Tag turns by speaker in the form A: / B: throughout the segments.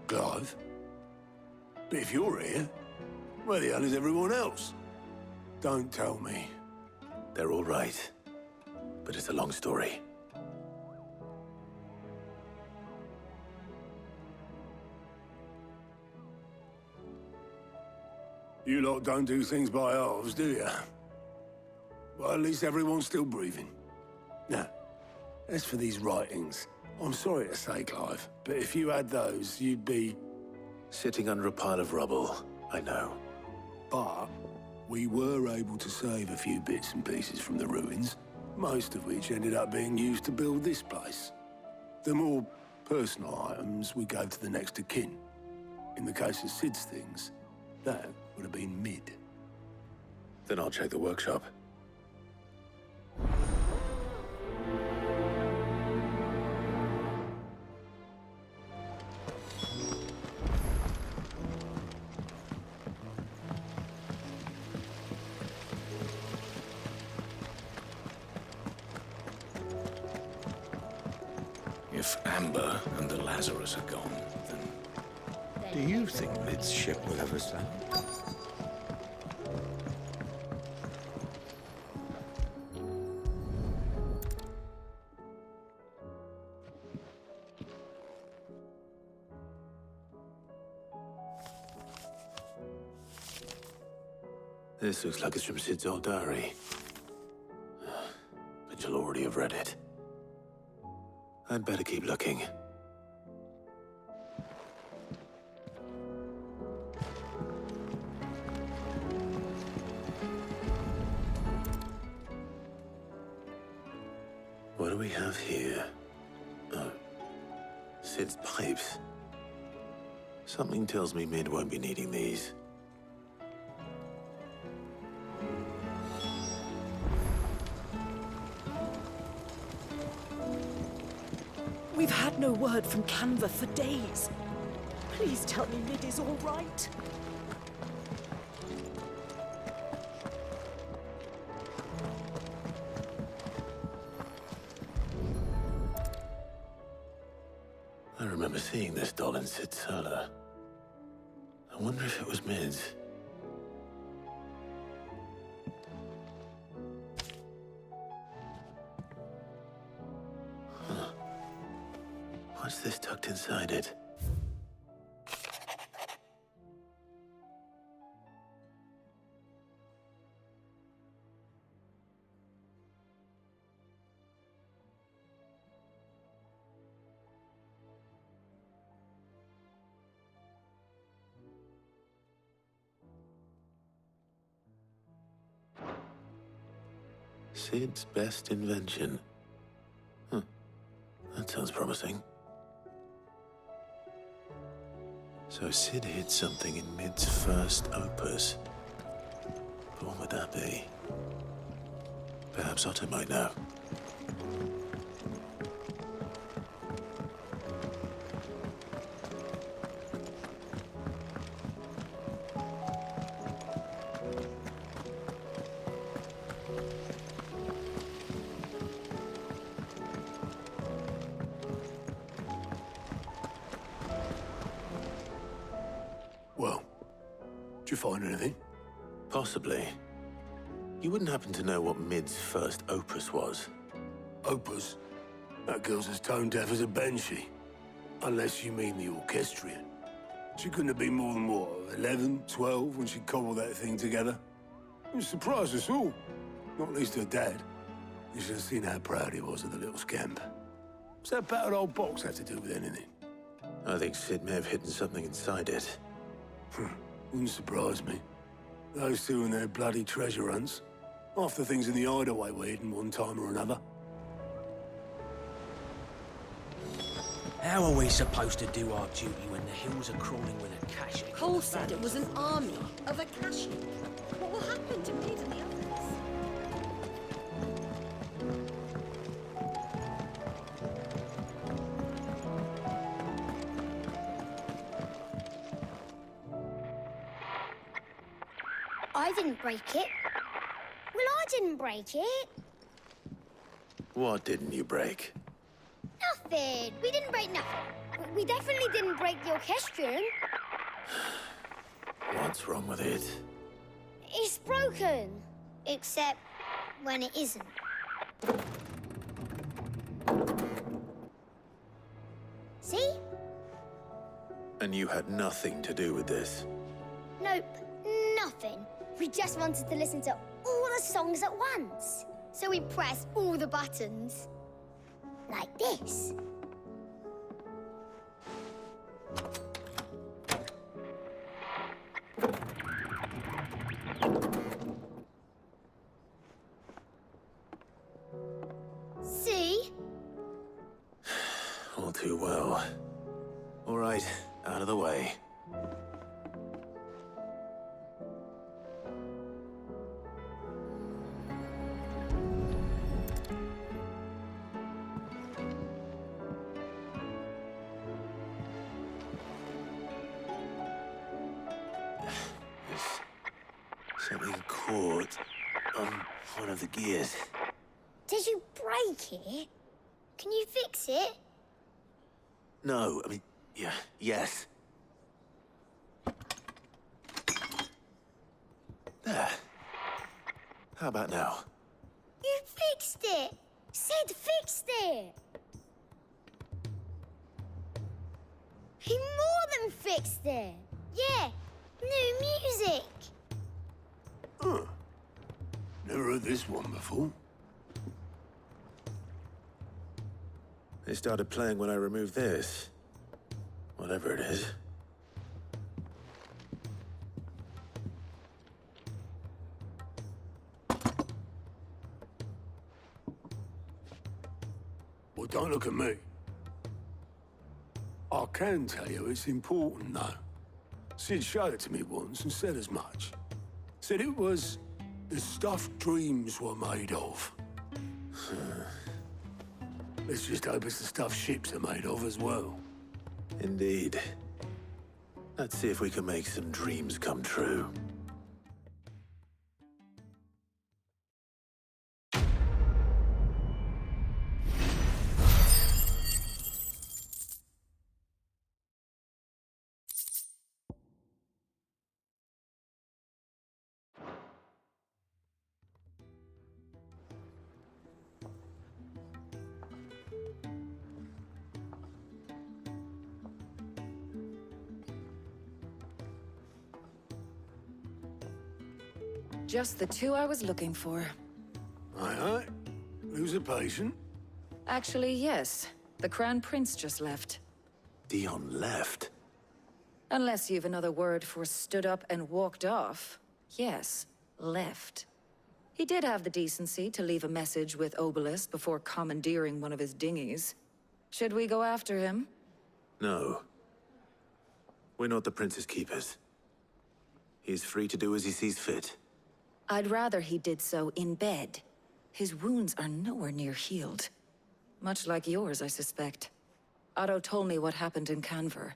A: Clive. But if you're here, where the hell is everyone else? Don't tell me.
B: They're all right. But it's a long story.
A: You lot don't do things by halves, do you? Well, at least everyone's still breathing. Now, as for these writings, I'm sorry to say, Clive, but if you had those, you'd be...
B: Sitting under a pile of rubble, I know.
A: But we were able to save a few bits and pieces from the ruins, most of which ended up being used to build this place. The more personal items we gave to the next of kin. In the case of Sid's things, that would have been mid.
B: Then I'll check the workshop.
C: If Amber and the Lazarus are gone, then... Do you think Mid's ship will ever sail?
B: This looks like it's from Sid's old diary. But you'll already have read it. I'd better keep looking. What do we have here? Oh, Sid's pipes. Something tells me Mid won't be needing these.
D: We've had no word from Canva for days. Please tell me Mid is all right.
B: I remember seeing this doll in Sid's cellar. I wonder if it was Mid's. What's this tucked inside it? Sid's best invention. That sounds promising. So Sid hid something in Mid's first opus. But what would that be? Perhaps Otto might know.
A: Well, did you find anything?
B: Possibly. You wouldn't happen to know what Mid's first opus was?
A: Opus? That girl's as tone deaf as a banshee. Unless you mean the orchestrion. She couldn't have been more than, what, 11, 12 when she cobbled that thing together? It surprised us all. Not least her dad. You should have seen how proud he was of the little scamp. What's that battered old box have to do with anything?
B: I think Sid may have hidden something inside it.
A: Wouldn't surprise me. Those two and their bloody treasure hunts. Half the things in the hideaway were hidden one time or another.
E: How are we supposed to do our duty when the hills are crawling with a cache?
F: Cole said it was an army of Akashi. What will happen to Mid and the others?
G: I didn't break it. Well, I didn't break it.
B: What didn't you break?
G: Nothing. nothing. We didn't break nothing. We definitely didn't break the orchestrion.
B: What's wrong with it?
G: It's broken. Except when it isn't. See?
B: And you had nothing to do with this?
G: Nope, nothing. We just wanted to listen to all the songs at once. So we pressed all the buttons. Like this. See?
B: All too well. All right, out of the way. Something caught on one of the gears.
G: Did you break it? Can you fix it?
B: No, I mean, yeah, yes. There. How about now?
G: You fixed it! Sid fixed it! He more than fixed it! Yeah, new music!
A: Huh. Never heard this one before.
B: They started playing when I removed this. Whatever it is.
A: Well, don't look at me. I can tell you it's important, though. Sid showed it to me once and said as much. Said it was the stuff dreams were made of. Let's just hope it's the stuff ships are made of as well.
B: Indeed. Let's see if we can make some dreams come true.
D: Just the two I was looking for.
A: Aye. Who's a patient?
D: Actually, yes. The Crown Prince just left.
B: Dion left.
D: Unless you've another word for stood up and walked off. Yes, left. He did have the decency to leave a message with Obelisk before commandeering one of his dinghies. Should we go after him?
B: No. We're not the Prince's keepers. He's free to do as he sees fit.
D: I'd rather he did so in bed. His wounds are nowhere near healed. Much like yours, I suspect. Otto told me what happened in Canver.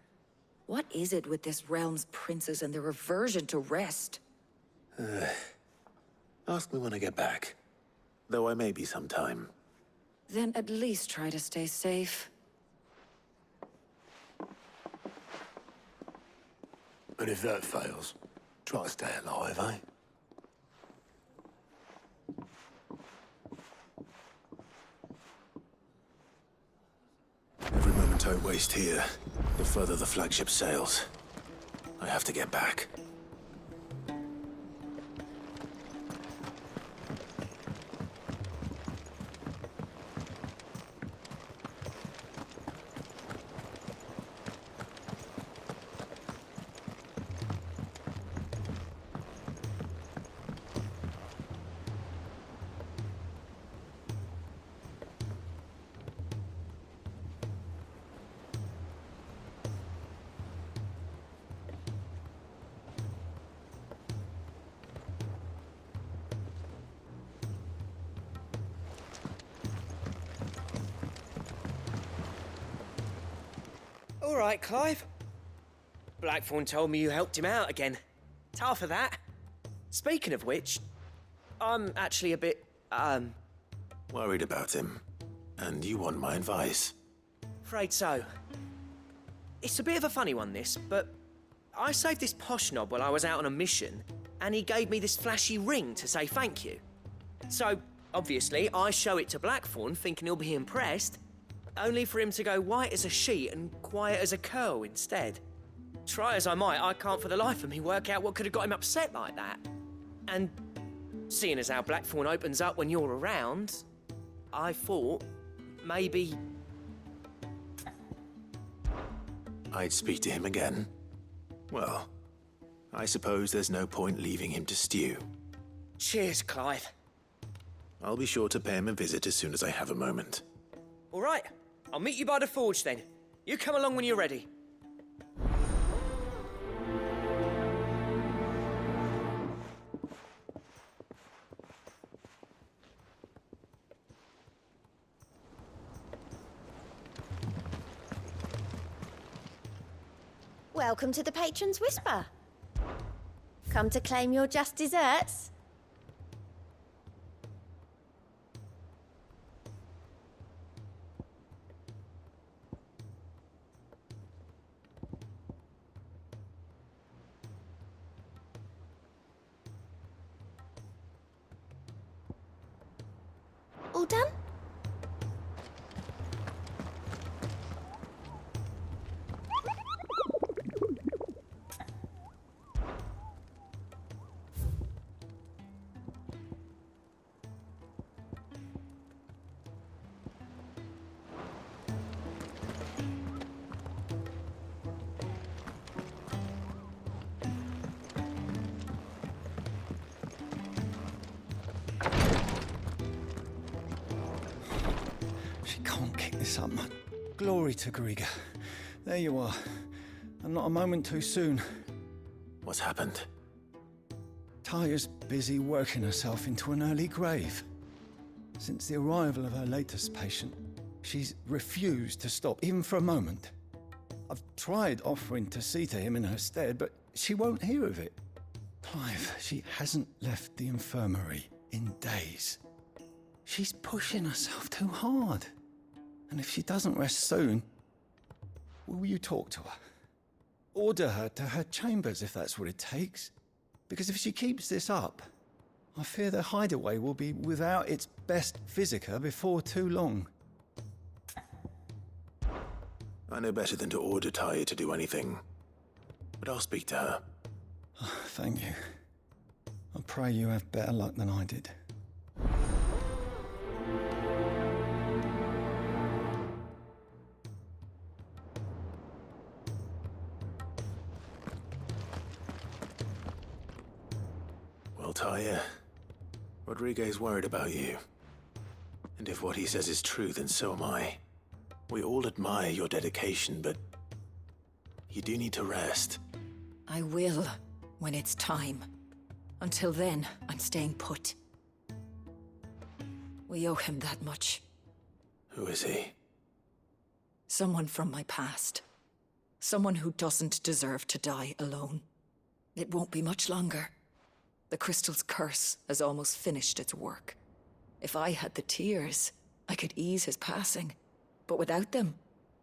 D: What is it with this realm's princes and their aversion to rest?
B: Ask me when I get back. Though I may be sometime.
D: Then at least try to stay safe.
A: And if that fails, try to stay alive, eh?
B: Every moment I waste here, the further the flagship sails. I have to get back.
E: All right, Clive. Blackthorn told me you helped him out again. It's half of that. Speaking of which, I'm actually a bit,
B: Worried about him. And you want my advice.
E: afraid so. It's a bit of a funny one, this, but I saved this posh knob while I was out on a mission, and he gave me this flashy ring to say thank you. So, obviously, I show it to Blackthorn, thinking he'll be impressed, only for him to go white as a sheet and quiet as a curl instead. Try as I might, I can't for the life of me work out what could have got him upset like that. And seeing as how Blackthorn opens up when you're around, I thought maybe...
B: I'd speak to him again. Well, I suppose there's no point leaving him to stew.
E: Cheers, Clive.
B: I'll be sure to pay him a visit as soon as I have a moment.
E: All right, I'll meet you by the forge then. You come along when you're ready.
F: Welcome to the Patron's Whisper. Come to claim your just desserts? All done?
H: She can't kick this up, man. Glory to Griga. There you are. And not a moment too soon.
B: What's happened?
H: Taya's busy working herself into an early grave. Since the arrival of her latest patient, she's refused to stop, even for a moment. I've tried offering to see to him in her stead, but she won't hear of it. Clive, she hasn't left the infirmary in days. She's pushing herself too hard. And if she doesn't rest soon, will you talk to her? Order her to her chambers if that's what it takes. Because if she keeps this up, I fear the hideaway will be without its best physica before too long.
B: I know better than to order Taya to do anything. But I'll speak to her.
H: Thank you. I pray you have better luck than I did.
B: Well, Taya, Rodriguez worried about you. And if what he says is true, then so am I. We all admire your dedication, but you do need to rest.
D: I will, when it's time. Until then, I'm staying put. We owe him that much.
B: Who is he?
D: Someone from my past. Someone who doesn't deserve to die alone. It won't be much longer. The crystal's curse has almost finished its work. If I had the tears, I could ease his passing. But without them,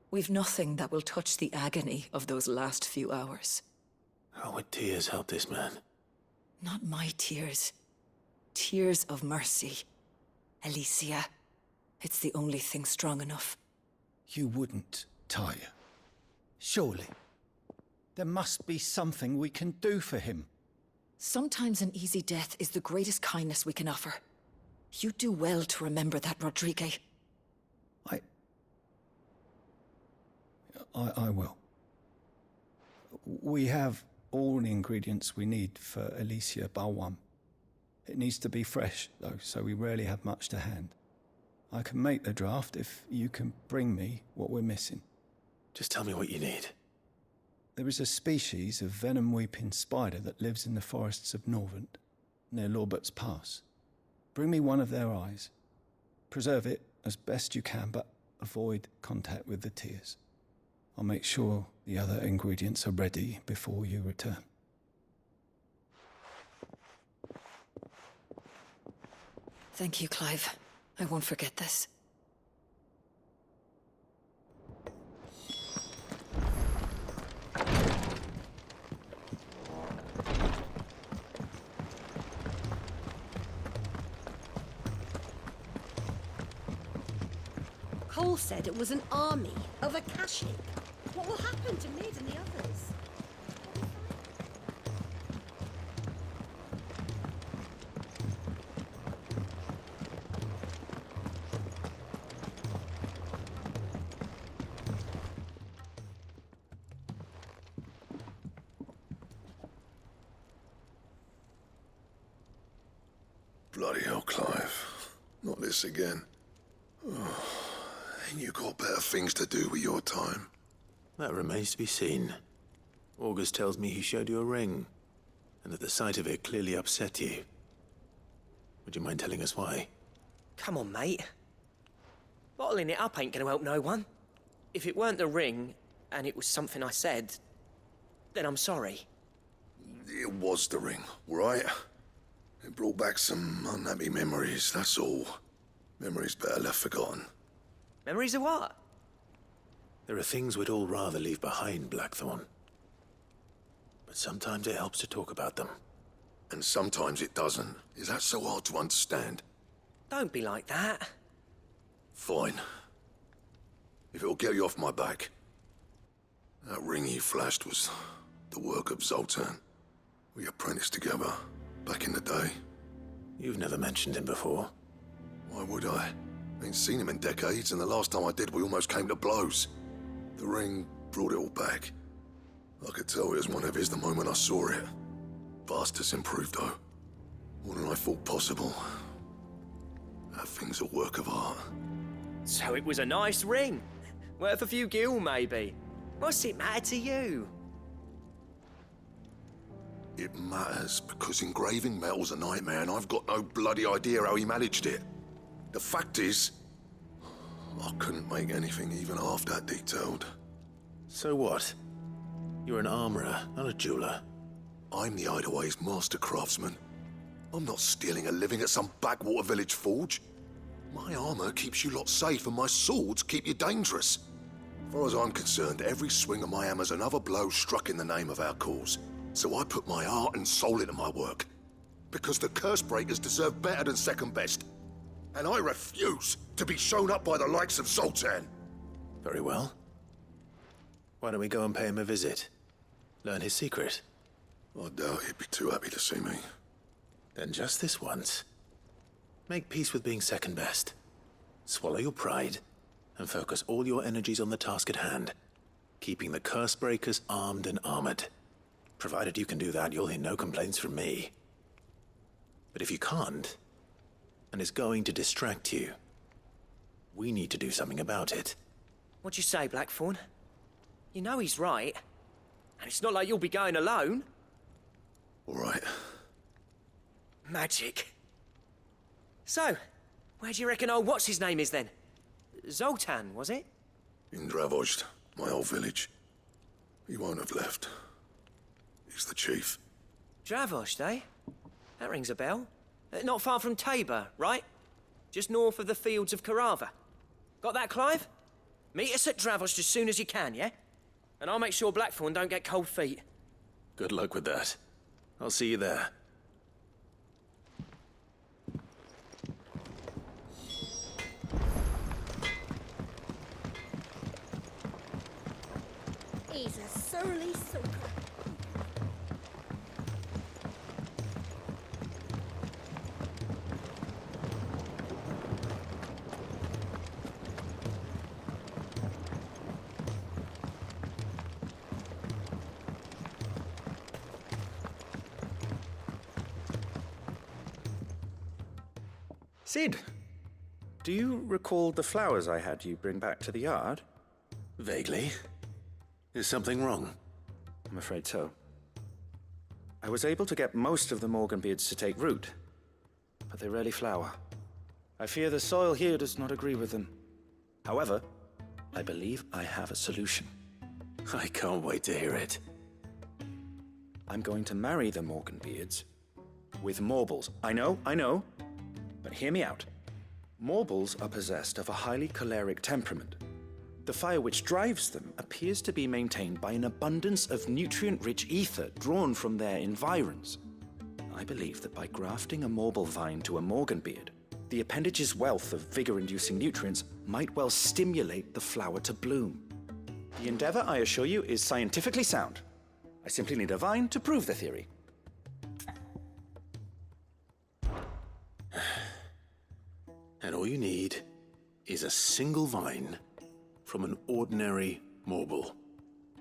D: we've nothing that will touch the agony of those last few hours.
B: How would tears help this man?
D: Not my tears. Tears of mercy. Alicia, it's the only thing strong enough.
H: You wouldn't, Taya. Surely. There must be something we can do for him.
D: Sometimes an easy death is the greatest kindness we can offer. You do well to remember that, Rodriguez.
H: I will. We have all the ingredients we need for Alicia Balwam. It needs to be fresh, though, so we rarely have much to hand. I can make the draft if you can bring me what we're missing.
B: Just tell me what you need.
H: There is a species of venom-weeping spider that lives in the forests of Norvent, near Lorbert's Pass. Bring me one of their eyes. Preserve it as best you can, but avoid contact with the tears. I'll make sure the other ingredients are ready before you return.
D: Thank you, Clive. I won't forget this.
I: all said it was an army of Akashic. What will happen to Mid and the others?
C: Bloody hell, Clive. Not this again. Oh, ain't you got better things to do with your time?
B: That remains to be seen. August tells me he showed you a ring, and that the sight of it clearly upset you. Would you mind telling us why?
E: Come on, mate. Bottling it up ain't gonna help no one. If it weren't the ring, and it was something I said, then I'm sorry.
C: It was the ring, right? It brought back some unhappy memories, that's all. Memories better left forgotten.
E: Memories of what?
B: There are things we'd all rather leave behind, Blackthorn. But sometimes it helps to talk about them.
C: And sometimes it doesn't. Is that so hard to understand?
E: Don't be like that.
C: Fine. If it'll get you off my back. That ring you flashed was the work of Zoltan. We apprenticed together, back in the day.
B: You've never mentioned him before.
C: Why would I? Ain't seen him in decades, and the last time I did, we almost came to blows. The ring brought it all back. I could tell it was one of his the moment I saw it. Vast improved, though. More than I thought possible. That thing's a work of art.
E: So it was a nice ring. Worth a few gil, maybe. What's it matter to you?
C: It matters because engraving metal's a nightmare, and I've got no bloody idea how he managed it. The fact is, I couldn't make anything even half that detailed.
B: So what? You're an armorer, not a jeweler.
C: I'm the Idaway's master craftsman. I'm not stealing a living at some backwater village forge. My armor keeps you lot safe, and my swords keep you dangerous. As far as I'm concerned, every swing of my hammer's another blow struck in the name of our cause. So I put my heart and soul into my work. Because the curse breakers deserve better than second best. And I refuse to be shown up by the likes of Zoltan.
B: Very well. Why don't we go and pay him a visit? Learn his secret.
C: I doubt he'd be too happy to see me.
B: Then just this once. Make peace with being second best. Swallow your pride, and focus all your energies on the task at hand. Keeping the curse breakers armed and armored. Provided you can do that, you'll hear no complaints from me. But if you can't, and it's going to distract you, we need to do something about it.
E: What'd you say, Blackthorn? You know he's right. And it's not like you'll be going alone.
C: All right.
E: Magic. So, where do you reckon old what's-his-name is then? Zoltan, was it?
C: In Dravozd, my old village. He won't have left. He's the chief.
E: Dravozd, eh? That rings a bell. Not far from Tabor, right? Just north of the fields of Karava. Got that, Clive? Meet us at Dravozd as soon as you can, yeah? And I'll make sure Blackthorn don't get cold feet.
B: Good luck with that. I'll see you there.
I: He's a surly soaker.
J: Sid, do you recall the flowers I had you bring back to the yard?
B: Vaguely. Is something wrong?
J: I'm afraid so. I was able to get most of the Morganbeards to take root, but they rarely flower. I fear the soil here does not agree with them. However, I believe I have a solution.
B: I can't wait to hear it.
J: I'm going to marry the Morganbeards with Morbles. I know, but hear me out. Morbles are possessed of a highly choleric temperament. The fire which drives them appears to be maintained by an abundance of nutrient-rich ether drawn from their environs. I believe that by grafting a Morble vine to a Morganbeard, The appendage's wealth of vigor-inducing nutrients might well stimulate the flower to bloom. The endeavor, I assure you, is scientifically sound. I simply need a vine to prove the theory.
B: And all you need is a single vine from an ordinary morble.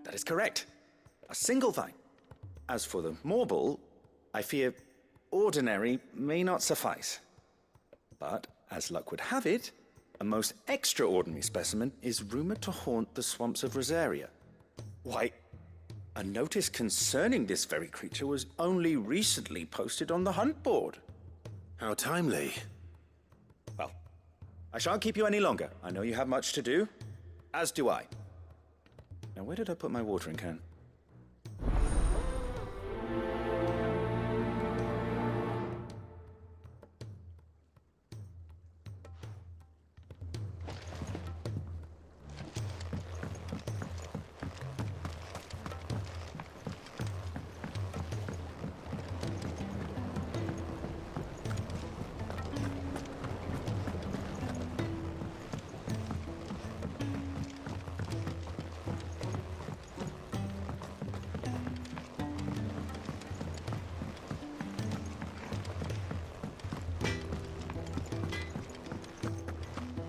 J: That is correct. A single vine. As for the morble, I fear ordinary may not suffice. But, as luck would have it, a most extraordinary specimen is rumored to haunt the swamps of Rosaria. Why, a notice concerning this very creature was only recently posted on the hunt board.
B: How timely.
J: Well, I shan't keep you any longer. I know you have much to do, as do I. Now, where did I put my watering can?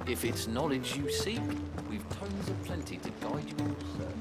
K: If it's knowledge you seek, we've tomes of plenty to guide you in your search.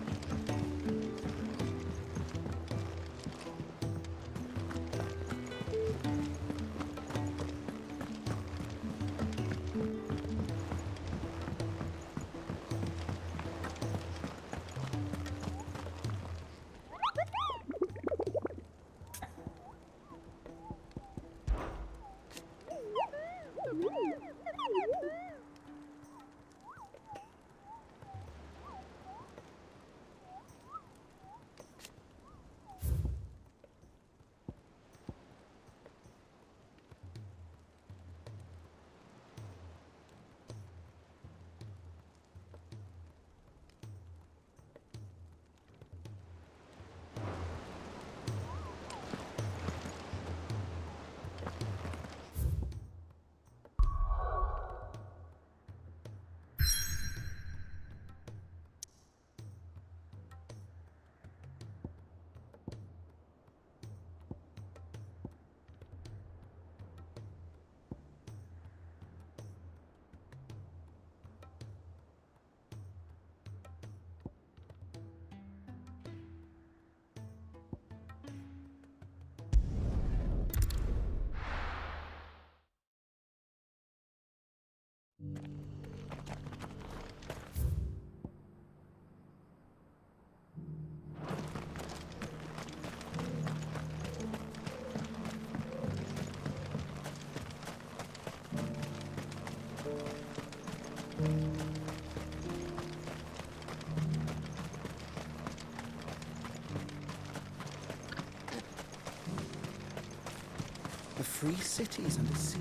H: The free cities and the sea.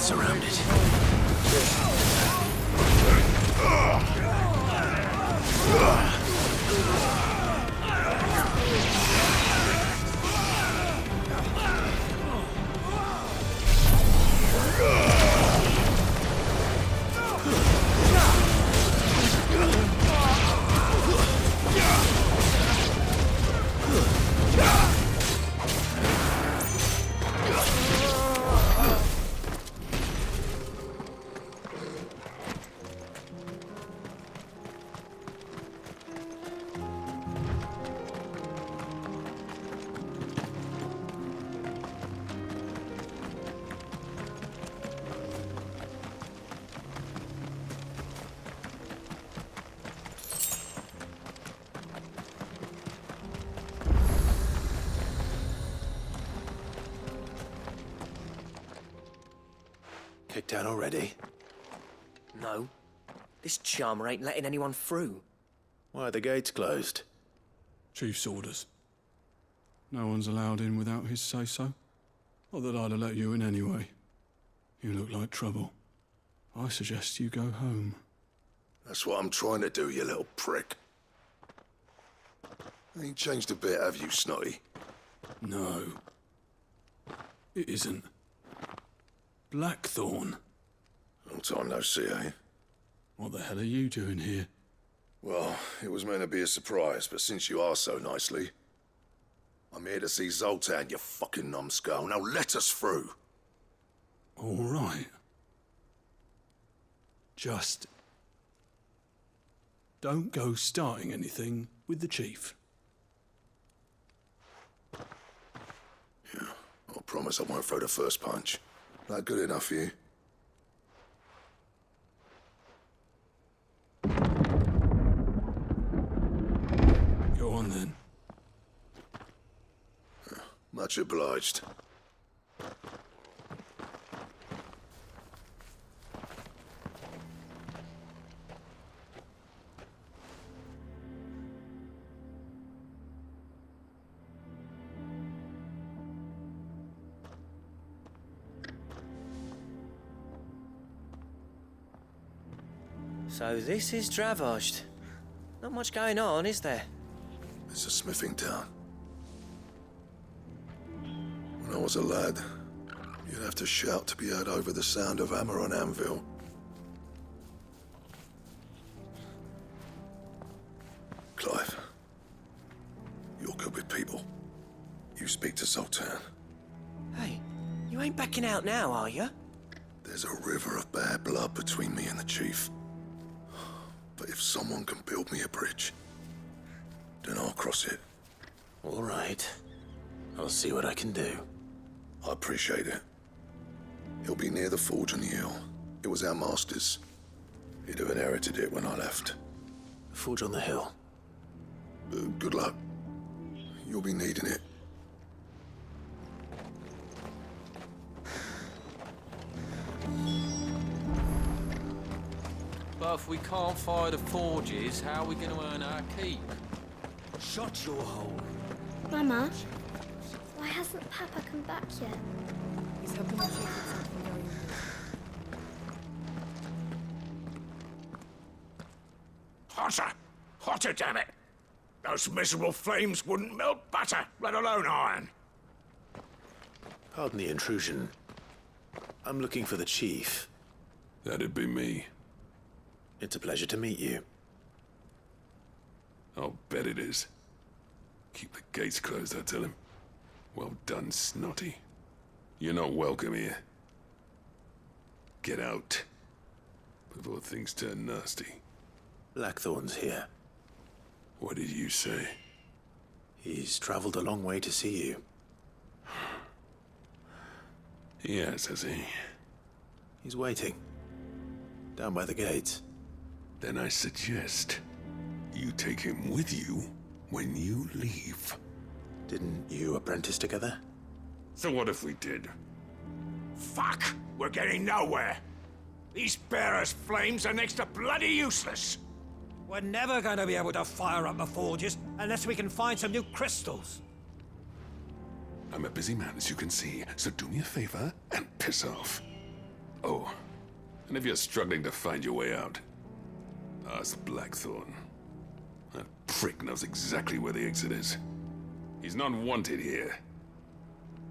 B: surrounded. Kicked out already?
E: No. This charmer ain't letting anyone through.
B: Why are the gates closed?
L: Chief's orders. No one's allowed in without his say-so. Not that I'd have let you in anyway. You look like trouble. I suggest you go home.
C: That's what I'm trying to do, you little prick. Ain't changed a bit, have you, Snotty?
L: No. It isn't. Blackthorn.
C: Long time no see, eh?
L: What the hell are you doing here?
C: Well, it was meant to be a surprise, but since you are so nicely, I'm here to see Zoltan, you fucking numbskull. Now let us through.
L: All right. Just don't go starting anything with the chief.
C: Yeah, I promise I won't throw the first punch. That good enough for you?
L: Go on then.
C: Much obliged.
E: So this is Dravaged. Not much going on, is there?
C: It's a smithing town. When I was a lad, you'd have to shout to be heard over the sound of hammer on anvil. Clive, you're good with people. You speak to Zoltan.
E: Hey, you ain't backing out now, are you?
C: There's a river of bad blood between me and the chief. But if someone can build me a bridge, then I'll cross it.
B: All right. I'll see what I can do.
C: I appreciate it. He'll be near the forge on the hill. It was our master's. He'd have inherited it when I left.
B: The forge on the hill.
C: Good luck. You'll be needing it.
K: But if we can't fire the forges, how are we going to earn our keep?
I: Shut your hole.
G: Mama, why hasn't Papa come back yet?
D: He's helping the chief with something going on.
A: Hotter! Hotter, damn it! Those miserable flames wouldn't melt butter, let alone iron.
B: Pardon the intrusion. I'm looking for the chief.
L: That'd be me.
B: It's a pleasure to meet you.
L: I'll bet it is. Keep the gates closed, I tell him. Well done, Snotty. You're not welcome here. Get out. Before things turn nasty.
B: Blackthorn's here.
L: What did you say?
B: He's traveled a long way to see you.
L: Yes, has he?
B: He's waiting. Down by the gates.
L: Then I suggest you take him with you when you leave.
B: Didn't you apprentice together?
A: So what if we did? Fuck! We're getting nowhere! These bearers' flames are next to bloody useless!
I: We're never going to be able to fire up the forges unless we can find some new crystals.
L: I'm a busy man, as you can see, so do me a favor and piss off. Oh, and if you're struggling to find your way out, ask Blackthorn. That prick knows exactly where the exit is. He's not wanted here.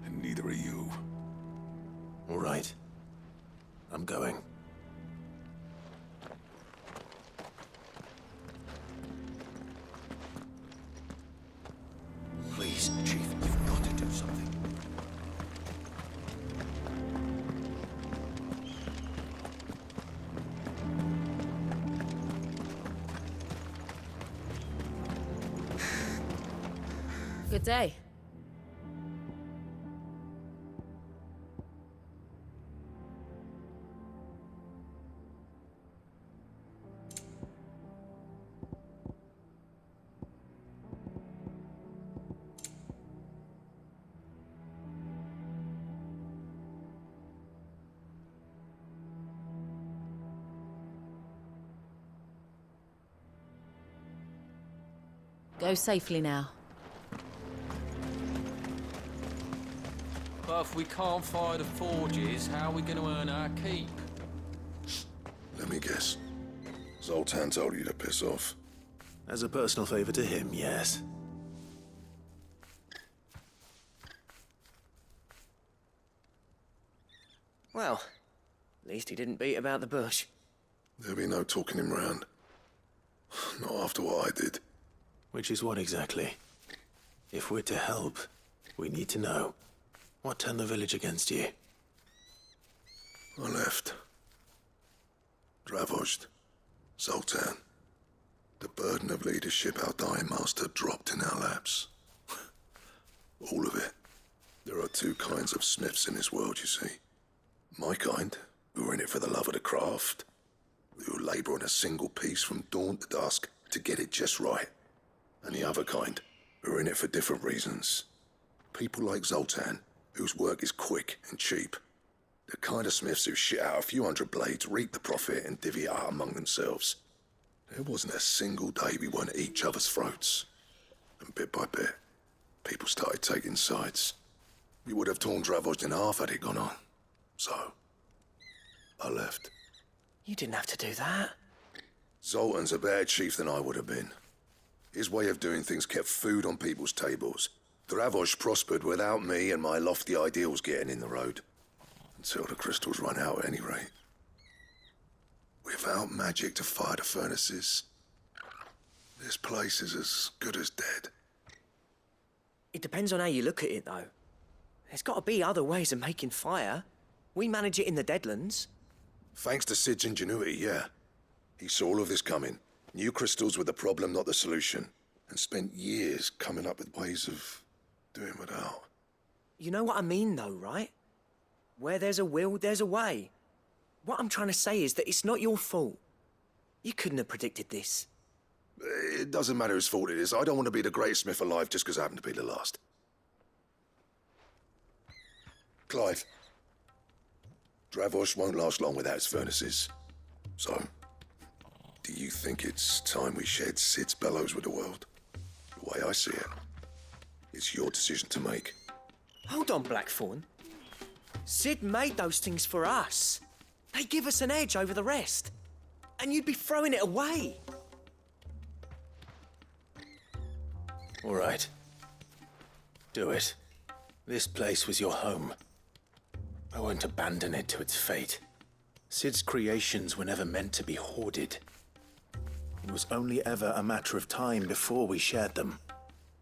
L: And neither are you.
B: All right. I'm going.
C: Please, Chief, you've got to do something.
D: Good day. Go safely now.
K: But if we can't fire the forges, how are we going to earn our keep?
C: Let me guess. Zoltan told you to piss off.
B: As a personal favor to him, yes.
E: Well, at least he didn't beat about the bush.
C: There'll be no talking him round. Not after what I did.
B: Which is what exactly? If we're to help, we need to know. What turned the village against you?
C: I left. Dravozd. Zoltan. The burden of leadership our dying master dropped in our laps. All of it. There are two kinds of smiths in this world, you see. My kind, who are in it for the love of the craft, who labour on a single piece from dawn to dusk to get it just right. And the other kind, who are in it for different reasons. People like Zoltan, whose work is quick and cheap. The kind of smiths who shit out a few hundred blades, reap the profit, and divvy it out among themselves. There wasn't a single day we weren't at each other's throats. And bit by bit, people started taking sides. We would have torn Dravozd in half had it gone on. So, I left.
E: You didn't have to do that.
C: Zoltan's a better chief than I would have been. His way of doing things kept food on people's tables. Dravozd prospered without me and my lofty ideals getting in the road. Until the crystals run out at any rate. Without magic to fire the furnaces, this place is as good as dead.
E: It depends on how you look at it, though. There's got to be other ways of making fire. We manage it in the Deadlands.
C: Thanks to Sid's ingenuity, yeah. He saw all of this coming. Knew crystals were the problem, not the solution. And spent years coming up with ways of doing without.
E: You know what I mean, though, right? Where there's a will, there's a way. What I'm trying to say is that it's not your fault. You couldn't have predicted this.
C: It doesn't matter whose fault it is. I don't want to be the greatest smith alive just because I happen to be the last. Clive. Dravozd won't last long without its furnaces. So, do you think it's time we shared Sid's bellows with the world? The way I see it, it's your decision to make.
E: Hold on, Blackthorn. Sid made those things for us. They give us an edge over the rest. And you'd be throwing it away.
B: All right. Do it. This place was your home. I won't abandon it to its fate. Sid's creations were never meant to be hoarded. It was only ever a matter of time before we shared them.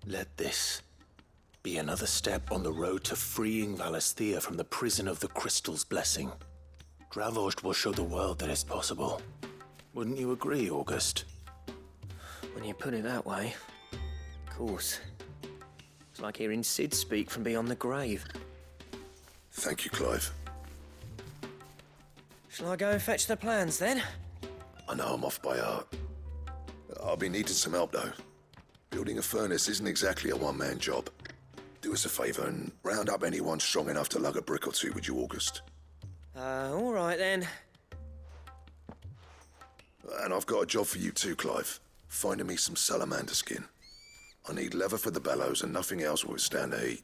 B: Let this be another step on the road to freeing Valisthea from the prison of the Crystal's blessing. Dravozd will show the world that it's possible. Wouldn't you agree, August?
E: When you put it that way, of course. It's like hearing Sid speak from beyond the grave.
C: Thank you, Clive.
E: Shall I go and fetch the plans, then?
C: I know I'm off by heart. I'll be needing some help, though. Building a furnace isn't exactly a one-man job. Do us a favour and round up anyone strong enough to lug a brick or two, would you, August?
E: All right, then.
C: And I've got a job for you too, Clive. Finding me some salamander skin. I need leather for the bellows and nothing else will withstand the heat.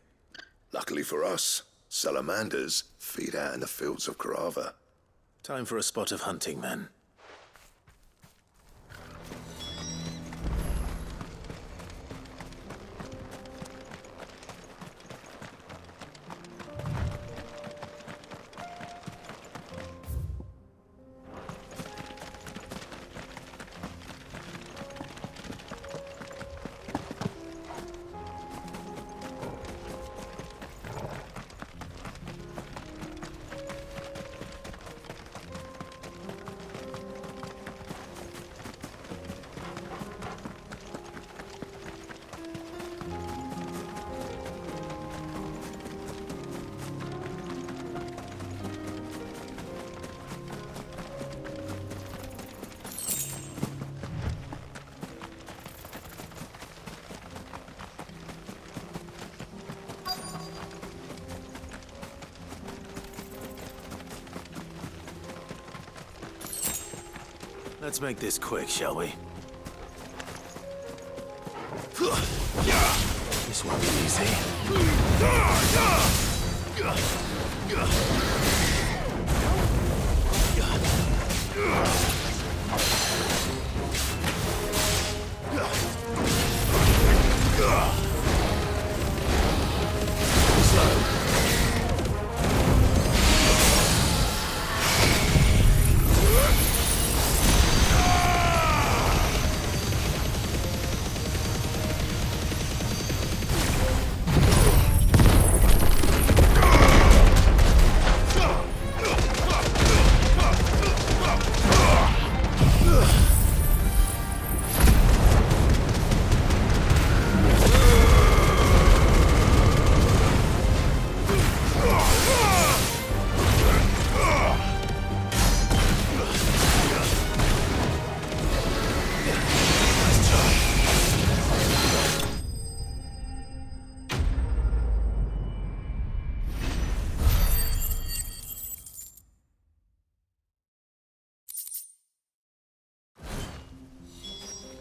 C: Luckily for us, salamanders feed out in the fields of Carava.
B: Time for a spot of hunting, then. Let's make this quick, shall we? This won't be easy.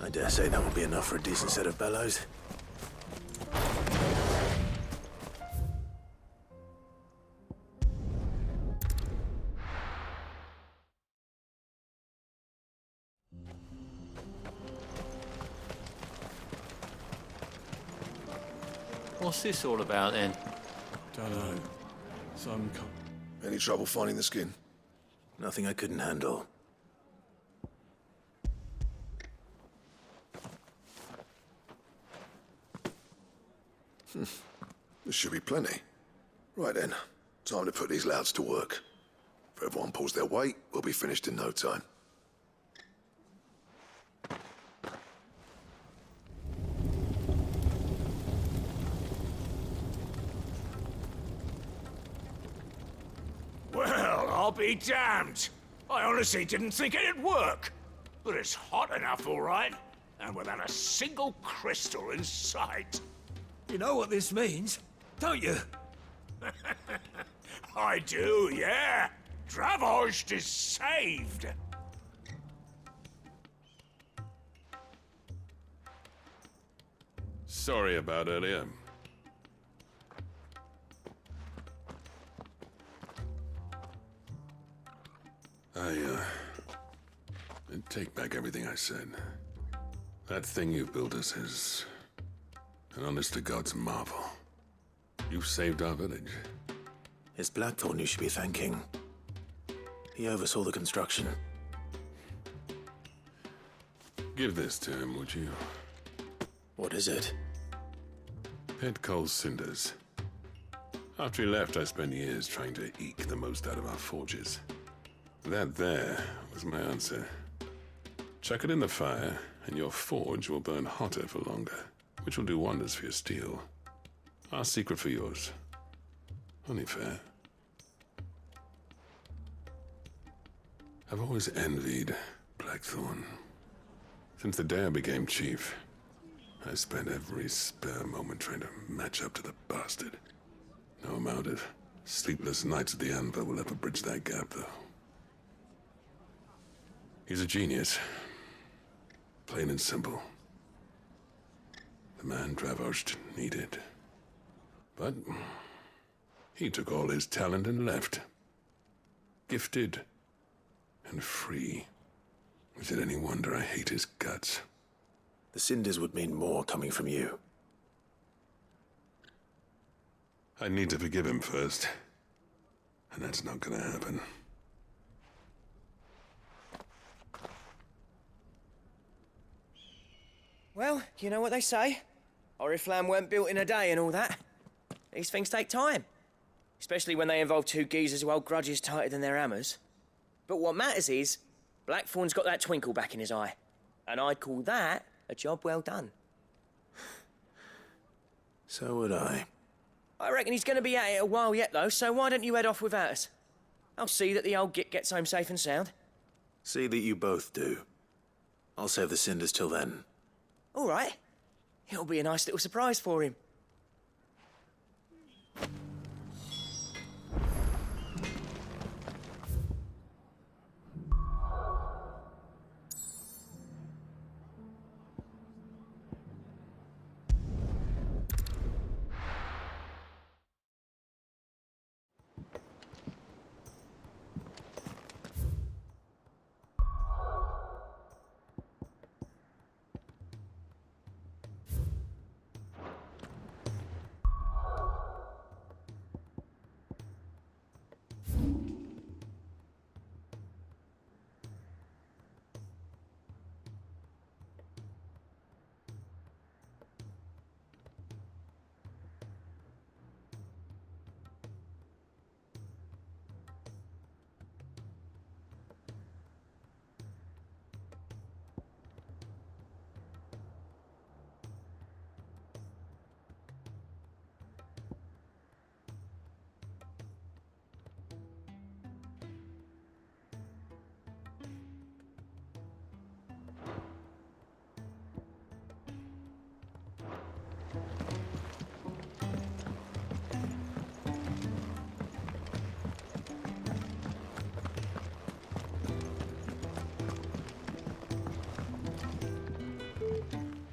B: I dare say that will be enough for a decent set of bellows.
K: What's this all about, then?
L: Dunno. Some
C: Any trouble finding the skin?
B: Nothing I couldn't handle.
C: There should be plenty. Right then, time to put these louds to work. If everyone pulls their weight, we'll be finished in no time.
M: Well, I'll be damned. I honestly didn't think it'd work. But it's hot enough, all right. And without a single crystal in sight.
I: You know what this means, don't you?
M: I do, yeah. Dravost is saved.
L: Sorry about earlier. I take back everything I said. That thing you built us is an honest-to-God's marvel. You've saved our village.
B: It's Blackthorn you should be thanking. He oversaw the construction.
L: Give this to him, would you?
B: What is it?
L: Pet Cole's cinders. After he left, I spent years trying to eke the most out of our forges. That there was my answer. Chuck it in the fire, and your forge will burn hotter for longer, which will do wonders for your steel. Our secret for yours. Only fair. I've always envied Blackthorn. Since the day I became chief, I spent every spare moment trying to match up to the bastard. No amount of sleepless nights at the anvil will ever bridge that gap, though. He's a genius. Plain and simple. The man Dravost needed. But he took all his talent and left. Gifted, and free. Is it any wonder I hate his guts?
B: The cinders would mean more coming from you.
L: I need to forgive him first. And that's not gonna happen.
E: Well, you know what they say. Oriflamme weren't built in a day and all that. These things take time. Especially when they involve two geezers who hold grudges tighter than their hammers. But what matters is, Blackthorn's got that twinkle back in his eye. And I'd call that a job well done.
B: So would I.
E: I reckon he's going to be at it a while yet, though, so why don't you head off without us? I'll see that the old git gets home safe and sound.
B: See that you both do. I'll save the cinders till then.
E: All right. It'll be a nice little surprise for him.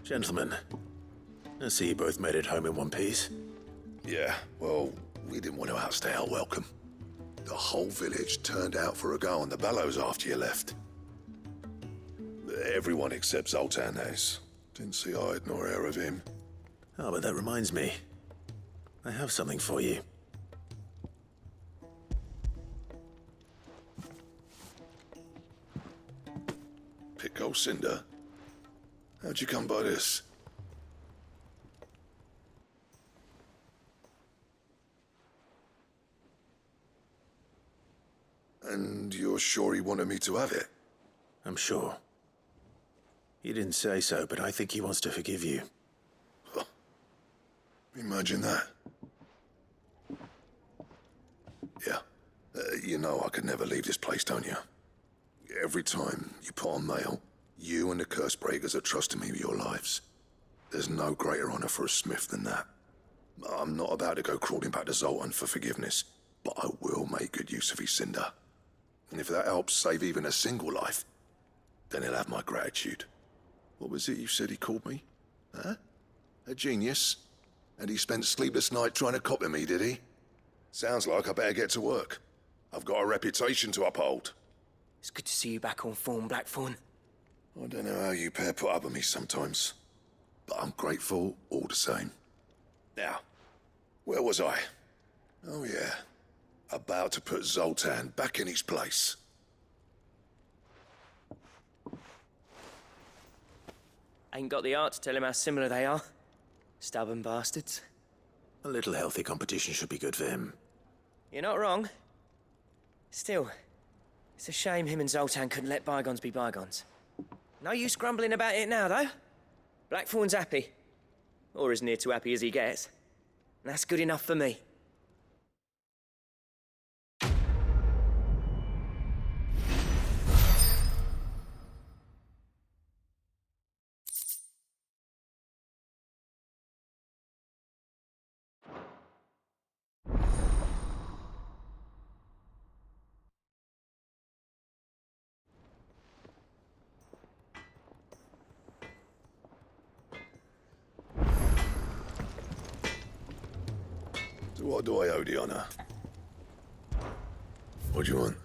B: Gentlemen, I see you both made it home in one piece.
C: Yeah, well, we didn't want to outstay our welcome. The whole village turned out for a go on the bellows after you left. Everyone except Zoltan has. Didn't see hide nor hair of him.
B: Oh, but that reminds me. I have something for you.
C: Pico Cinder? How'd you come by this? And you're sure he wanted me to have it?
B: I'm sure. He didn't say so, but I think he wants to forgive you.
C: Huh. Imagine that. Yeah. You know I could never leave this place, don't you? Every time you put on mail, you and the curse breakers are trusting me with your lives. There's no greater honor for a smith than that. I'm not about to go crawling back to Zoltan for forgiveness, but I will make good use of his cinder. And if that helps save even a single life, then he'll have my gratitude. What was it you said he called me? Huh? A genius? And he spent sleepless night trying to copy me, did he? Sounds like I better get to work. I've got a reputation to uphold.
E: It's good to see you back on form, Blackthorn.
C: I don't know how you pair put up with me sometimes, but I'm grateful all the same. Now, where was I? Oh yeah, about to put Zoltan back in his place.
E: Ain't got the art to tell him how similar they are. Stubborn bastards.
B: A little healthy competition should be good for him.
E: You're not wrong. Still, it's a shame him and Zoltan couldn't let bygones be bygones. No use grumbling about it now, though. Blackthorn's happy. Or as near to happy as he gets. And that's good enough for me.
C: So what do I owe the honor? What do you want?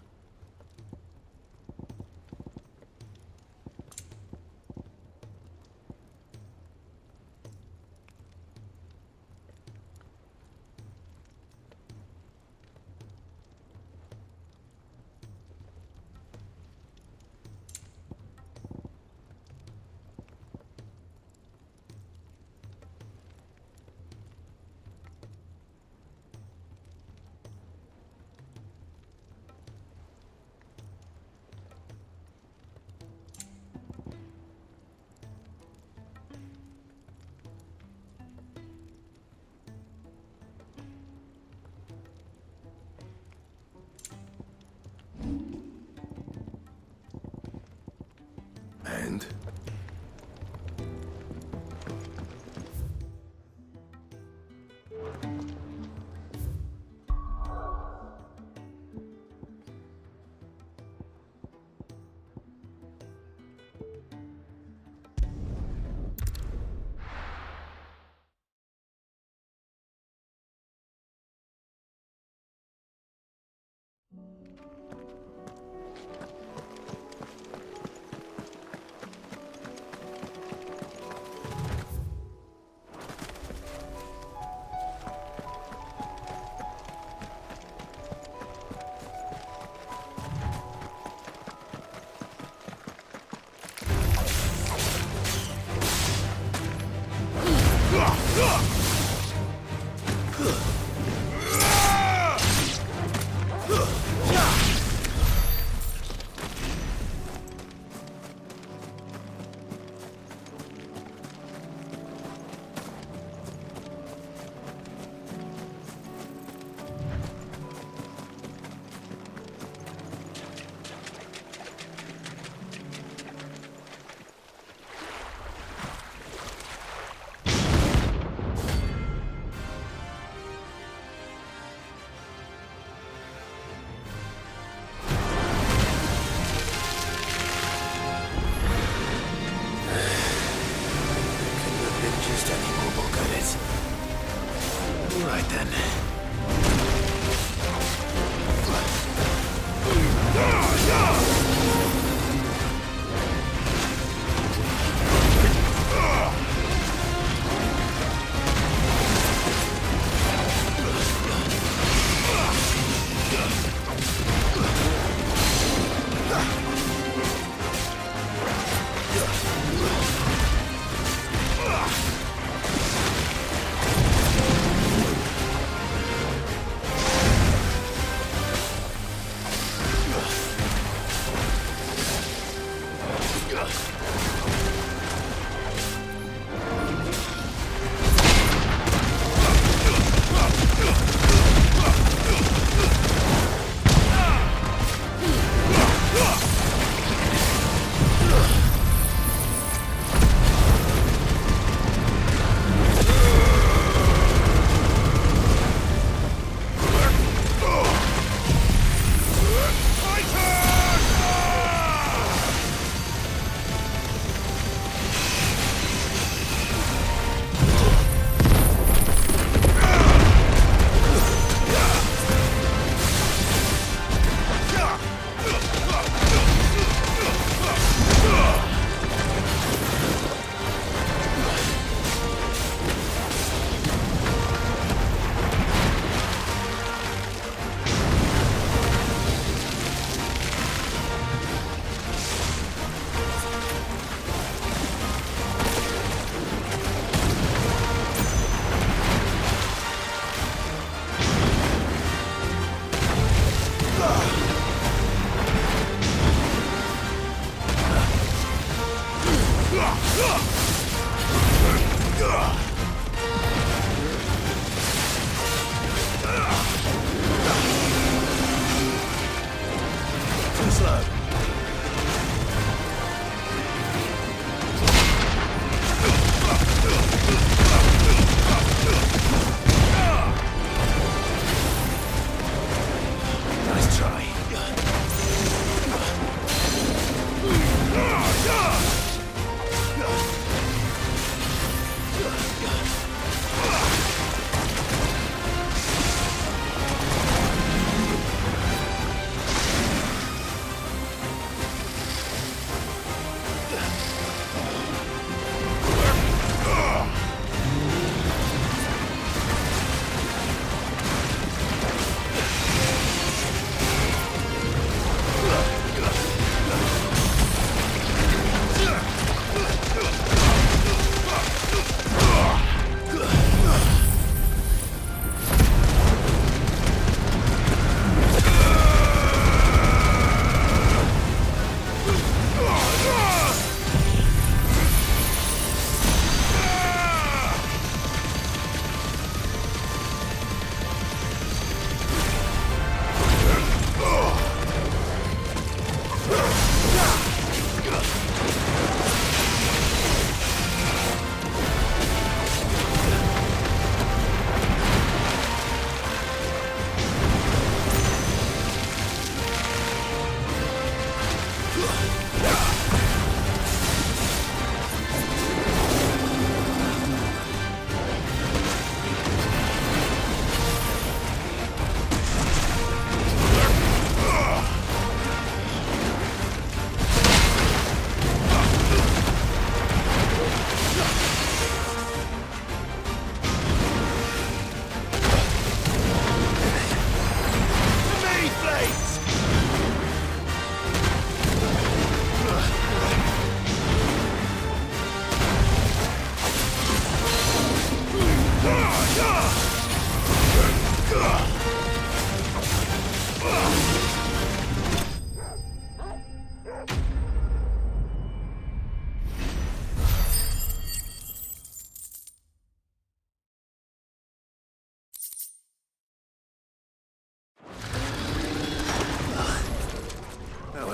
B: Right then.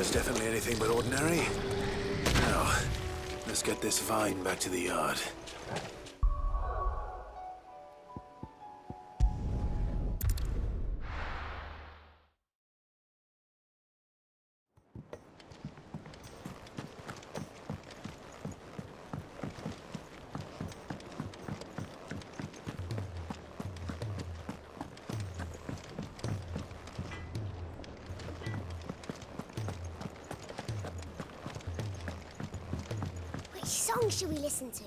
B: it's definitely anything but ordinary. Now, let's get this vine back to the yard.
G: Which song should we listen to?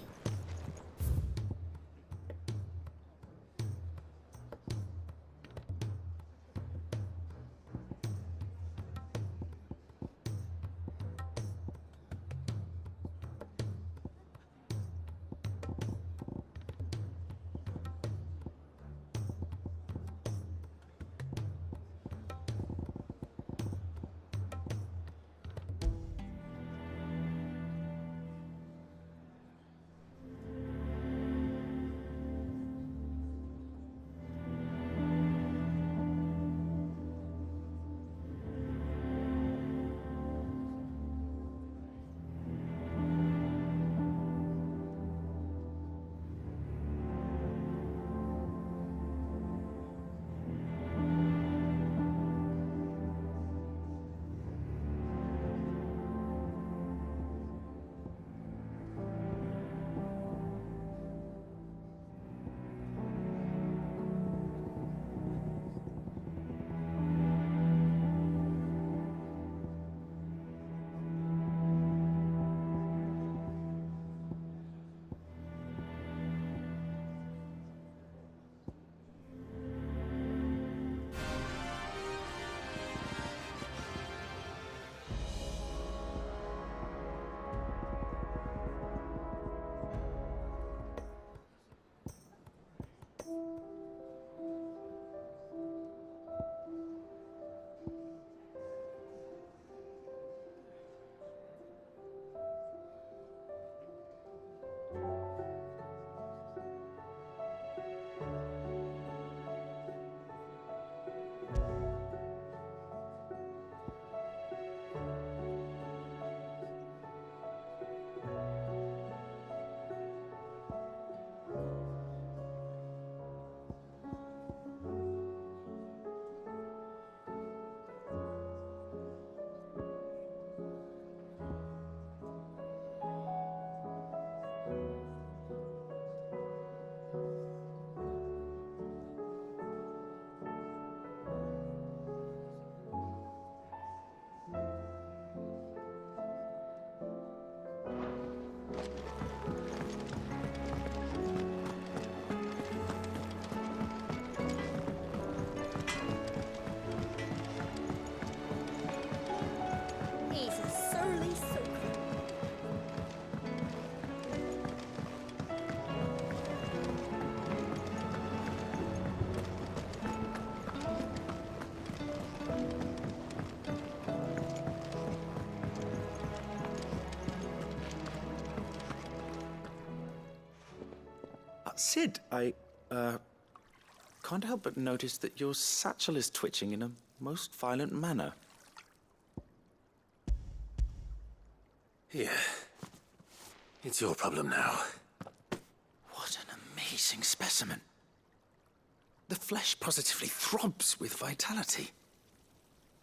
J: Sid, I can't help but notice that your satchel is twitching in a most violent manner.
B: Here. It's your problem now.
J: What an amazing specimen. The flesh positively throbs with vitality.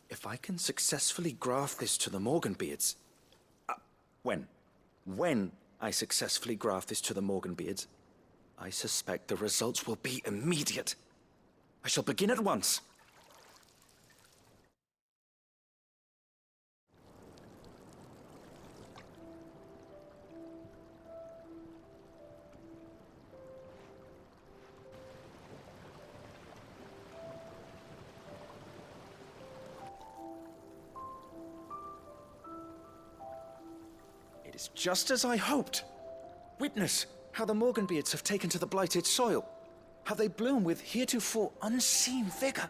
J: If I can successfully graft this to the Morganbeards... When I successfully graft this to the Morganbeards, I suspect the results will be immediate. I shall begin at once. It is just as I hoped. Witness how the Morganbeards have taken to the blighted soil. How they bloom with heretofore unseen vigor.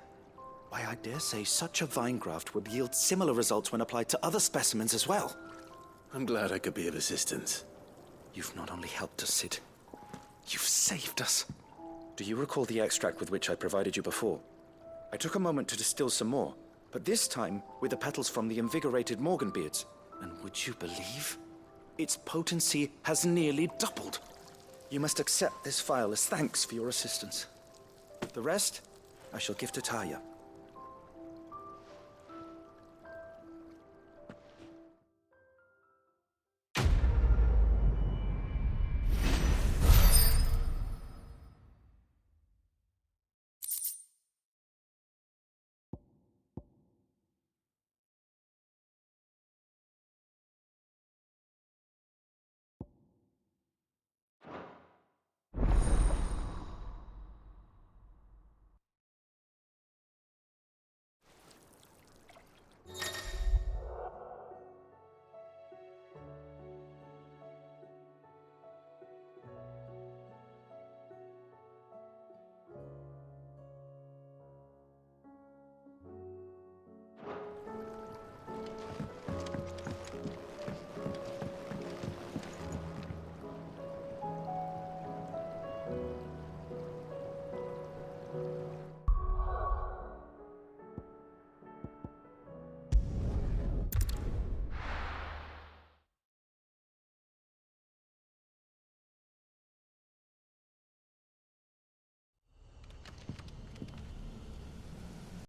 J: Why, I dare say such a vine graft would yield similar results when applied to other specimens as well.
B: I'm glad I could be of assistance.
J: You've not only helped us, Sid, you've saved us. Do you recall the extract with which I provided you before? I took a moment to distill some more, but this time with the petals from the invigorated Morganbeards. And would you believe? Its potency has nearly doubled. You must accept this vial as thanks for your assistance. The rest, I shall give to Taya.